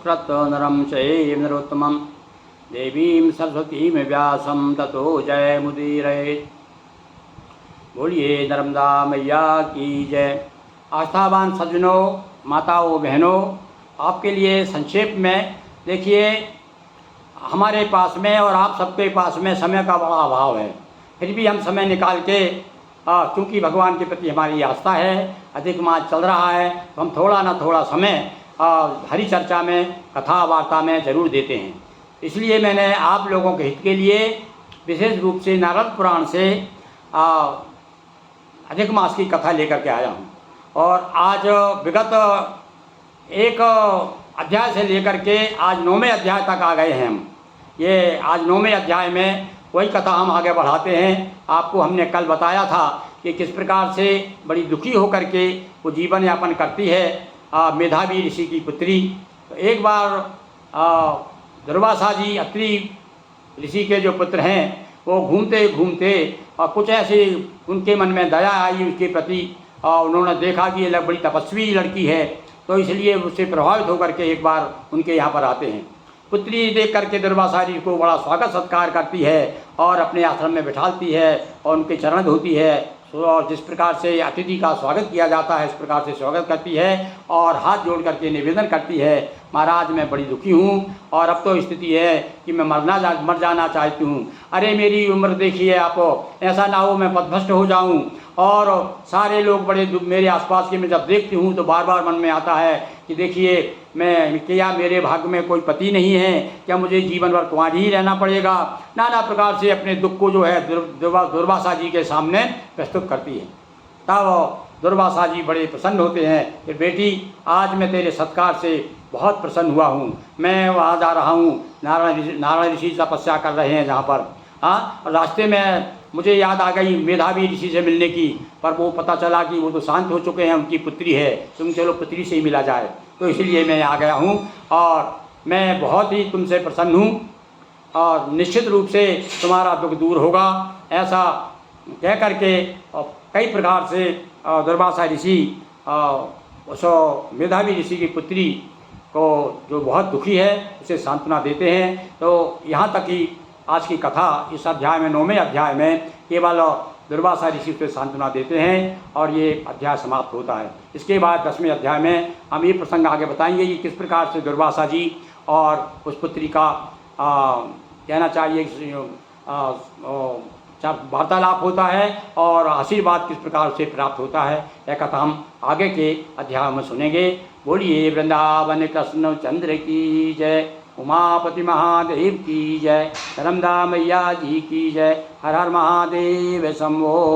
संस्कृत नरम चैव नरोत्तमं देवीं सरस्वतीं व्यासं ततो जय मुदीरये। बोलिए नर्मदा मैया की जय। आस्थावान सज्जनों, माताओं, बहनों, आपके लिए संक्षेप में देखिए, हमारे पास में और आप सबके पास में समय का बड़ा अभाव है, फिर भी हम समय निकाल के क्योंकि भगवान के प्रति हमारी आस्था है, अधिक मास चल रहा है, तो हम थोड़ा ना थोड़ा समय हरि चर्चा में, कथा वार्ता में ज़रूर देते हैं। इसलिए मैंने आप लोगों के हित के लिए विशेष रूप से नारद पुराण से अधिक मास की कथा लेकर के आया हूँ। और आज विगत एक अध्याय से लेकर के आज 9वें अध्याय तक आ गए हैं हम। ये आज 9वें अध्याय में वही कथा हम आगे बढ़ाते हैं। आपको हमने कल बताया था कि किस प्रकार से बड़ी दुखी होकर के वो जीवन यापन करती है मेधावी ऋषि की पुत्री। तो एक बार दुर्वासा जी अत्रि ऋषि के जो पुत्र हैं, वो घूमते घूमते और कुछ ऐसे उनके मन में दया आई उसके प्रति, और उन्होंने देखा कि ये बड़ी तपस्वी लड़की है, तो इसलिए उससे प्रभावित होकर के एक बार उनके यहाँ पर आते हैं। पुत्री देख करके दुर्वासा जी को बड़ा स्वागत सत्कार करती है और अपने आश्रम में बिठालती है और उनके चरण धोती है। और जिस प्रकार से अतिथि का स्वागत किया जाता है, इस प्रकार से स्वागत करती है और हाथ जोड़ करके निवेदन करती है, महाराज मैं बड़ी दुखी हूँ और अब तो स्थिति है कि मैं मर जाना चाहती हूँ। अरे मेरी उम्र देखिए आप, ऐसा ना हो मैं पथभ्रष्ट हो जाऊँ। और सारे लोग बड़े मेरे आसपास के मैं जब देखती हूँ तो बार बार मन में आता है कि देखिए मैं क्या मेरे भाग्य में कोई पति नहीं है, क्या मुझे जीवन भर कुंवारी ही रहना पड़ेगा। नाना प्रकार से अपने दुख को जो है दुर्वासा जी के सामने प्रस्तुत करती है। तब दुर्वासा जी बड़े प्रसन्न होते हैं कि बेटी आज मैं तेरे सत्कार से बहुत प्रसन्न हुआ हूँ, मैं वहाँ जा रहा हूँ, नारायण ऋषि तपस्या कर रहे हैं जहाँ पर। और रास्ते में मुझे याद आ गई मेधावी ऋषि से मिलने की, पर वो पता चला कि वो तो शांत हो चुके हैं, उनकी पुत्री है, तुम चलो पुत्री से ही मिला जाए। तो इसलिए मैं आ गया हूँ और मैं बहुत ही तुमसे प्रसन्न हूँ और निश्चित रूप से तुम्हारा दुख दूर होगा। ऐसा कह करके कई प्रकार से दुर्वासा ऋषि उस मेधावी ऋषि की पुत्री को जो बहुत दुखी है उसे सांत्वना देते हैं। तो यहाँ तक कि आज की कथा इस अध्याय में 9वें अध्याय में केवल दुर्वासा ऋषि से सांत्वना देते हैं और ये अध्याय समाप्त होता है। इसके बाद 10वें अध्याय में हम ये प्रसंग आगे बताएंगे कि किस प्रकार से दुर्वासा जी और उस पुत्री का कहना चाहिए वार्तालाप होता है और आशीर्वाद किस प्रकार से प्राप्त होता है। यह कथा हम आगे के अध्याय में सुनेंगे। बोलिए वृंदावन कृष्ण चंद्र की जय, उमापति महादेव की जय, नर्मदा मैया जी की जय। हर हर महादेव शंभो।